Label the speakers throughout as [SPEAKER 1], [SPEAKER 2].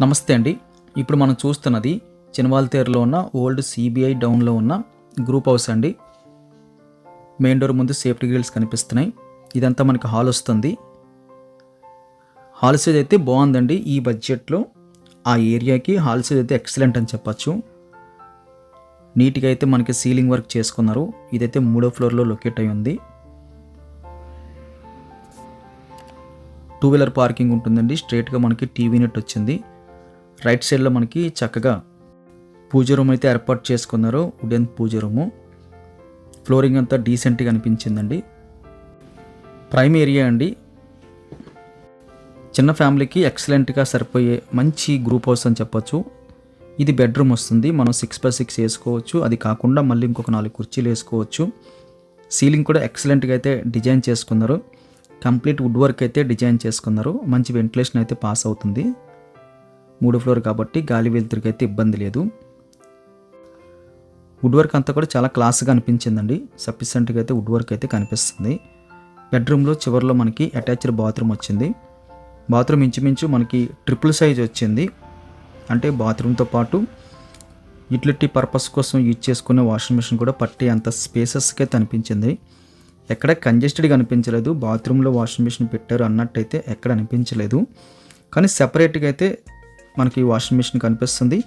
[SPEAKER 1] నమస్తే అండి. ఇప్పుడు మనం చూస్తున్నది చినవాల్తేరులో ఉన్న ఓల్డ్ సిబిఐ డౌన్లో ఉన్న గ్రూప్ హౌస్ అండి. మెయిన్ డోర్ ముందు సేఫ్టీ గ్రిల్స్ కనిపిస్తున్నాయి. ఇదంతా మనకి హాల్ వస్తుంది. హాల్ సైజ్ అయితే బాగుందండి. ఈ బడ్జెట్లో ఆ ఏరియాకి హాల్ సైజ్ అయితే ఎక్సలెంట్ అని చెప్పచ్చు. నీట్గా అయితే మనకి సీలింగ్ వర్క్ చేసుకున్నారు. ఇదైతే 3వ ఫ్లోర్లో లొకేట్ అయి ఉంది. 2 వీలర్ పార్కింగ్ ఉంటుందండి. స్ట్రైట్గా మనకి టీవీ నెట్ వచ్చింది. రైట్ సైడ్లో మనకి చక్కగా పూజ రూమ్ అయితే ఏర్పాటు చేసుకున్నారు. వుడెన్ పూజ రూము. ఫ్లోరింగ్ అంతా డీసెంట్గా అనిపించిందండి. ప్రైమ్ ఏరియా అండి. చిన్న ఫ్యామిలీకి ఎక్సలెంట్గా సరిపోయే మంచి గ్రూప్ హౌస్ అని చెప్పొచ్చు. ఇది బెడ్రూమ్ వస్తుంది. మనం 6x6 వేసుకోవచ్చు. అది కాకుండా మళ్ళీ ఇంకొక 4 కుర్చీలు వేసుకోవచ్చు. సీలింగ్ కూడా ఎక్సలెంట్గా అయితే డిజైన్ చేసుకున్నారు. కంప్లీట్ వుడ్ వర్క్ అయితే డిజైన్ చేసుకున్నారు. మంచి వెంటిలేషన్ అయితే పాస్ అవుతుంది. 3వ ఫ్లోర్ కాబట్టి గాలి వెలుతురుకి అయితే ఇబ్బంది లేదు. వుడ్ వర్క్ అంతా కూడా చాలా క్లాస్గా అనిపించిందండి. సఫిషియెంట్గా అయితే వుడ్ వర్క్ అయితే కనిపిస్తుంది. బెడ్రూమ్లో చివరిలో మనకి అటాచ్డ్ బాత్రూమ్ వచ్చింది. బాత్రూమ్ ఇంచుమించు మనకి ట్రిపుల్ సైజ్ వచ్చింది. అంటే బాత్రూమ్తో పాటు యూటిలిటీ పర్పస్ కోసం యూజ్ చేసుకునే వాషింగ్ మిషన్ కూడా పట్టే అంత స్పేసెస్గా అయితే అనిపించింది. ఎక్కడ కంజెస్టెడ్గా అనిపించలేదు. బాత్రూంలో వాషింగ్ మిషన్ పెట్టారు అన్నట్టయితే ఎక్కడ అనిపించలేదు. కానీ సెపరేట్గా అయితే మనకి వాషింగ్ మిషన్ కనిపిస్తుంది.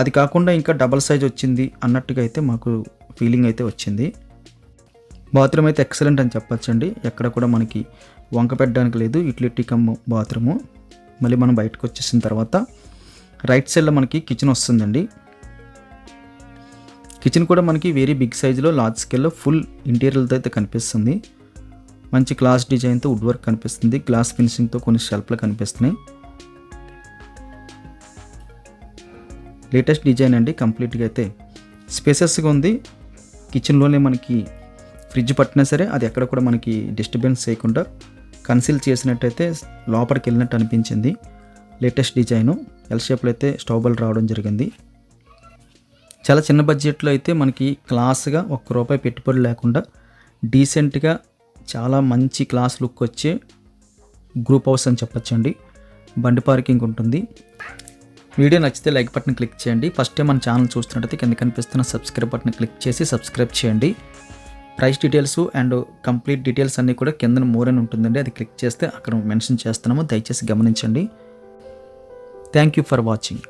[SPEAKER 1] అది కాకుండా ఇంకా డబల్ సైజ్ వచ్చింది అన్నట్టుగా అయితే మాకు ఫీలింగ్ అయితే వచ్చింది. బాత్రూమ్ అయితే ఎక్సలెంట్ అని చెప్పచ్చండి. ఎక్కడ కూడా మనకి వంక పెట్టడానికి లేదు. Utility come bathroom. మళ్ళీ మనం బయటకు వచ్చేసిన తర్వాత రైట్ సైడ్లో మనకి కిచెన్ వస్తుందండి. కిచెన్ కూడా మనకి వెరీ బిగ్ సైజులో లార్జ్ స్కేల్లో ఫుల్ ఇంటీరియర్తో అయితే కనిపిస్తుంది. మంచి క్లాస్ డిజైన్తో వుడ్ వర్క్ కనిపిస్తుంది. గ్లాస్ ఫినిషింగ్తో కొన్ని షెల్ఫ్లు కనిపిస్తున్నాయి. లేటెస్ట్ డిజైన్ అండి. కంప్లీట్గా అయితే స్పేసెస్గా ఉంది. కిచెన్లోనే మనకి ఫ్రిడ్జ్ పట్టినా సరే అది ఎక్కడ కూడా మనకి డిస్టర్బెన్స్ చేయకుండా కన్సీల్ చేసినట్టయితే లోపలికి వెళ్ళినట్టు అనిపించింది. లేటెస్ట్ డిజైను ఎల్ షేప్లో అయితే స్టౌబల్ రావడం జరిగింది. చాలా చిన్న బడ్జెట్లో అయితే మనకి క్లాస్గా ₹1 పెట్టుబడి లేకుండా డీసెంట్గా చాలా మంచి క్లాస్ లుక్ వచ్చే గ్రూప్ హౌస్ అని చెప్పచ్చండి. బండి పార్కింగ్ ఉంటుంది. వీడియో నచ్చితే లైక్ బటన్ క్లిక్ చేయండి. ఫస్ట్ టైం మన ఛానల్ చూస్తున్నట్టయితే కింద కనిపిస్తున్న సబ్స్క్రైబ్ బటన్ క్లిక్ చేసి సబ్స్క్రైబ్ చేయండి. Price details and complete details అన్నీ కూడా కింద మోర్ అని ఉంటుందండి. అది క్లిక్ చేస్తే అక్కడ మెన్షన్ చేస్తున్నాము. దయచేసి గమనించండి. Thank you for watching.